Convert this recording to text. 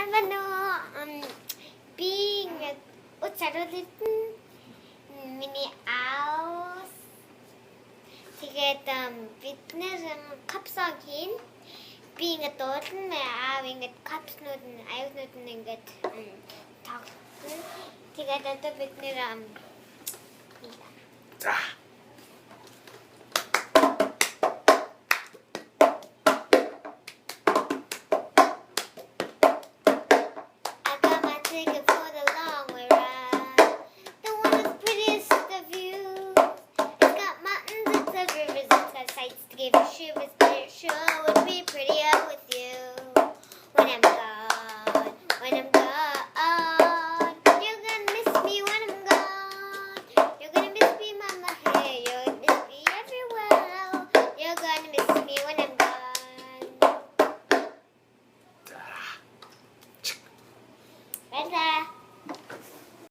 сайн байна уу? Би ингээд өчигдөр миний аав тэгээд бид нэр капсан хийн би ингээд дуулна аав ингээд капснууд нь аюунууд нь ингээд тоглоно. Тэгээд одоо бид нэр За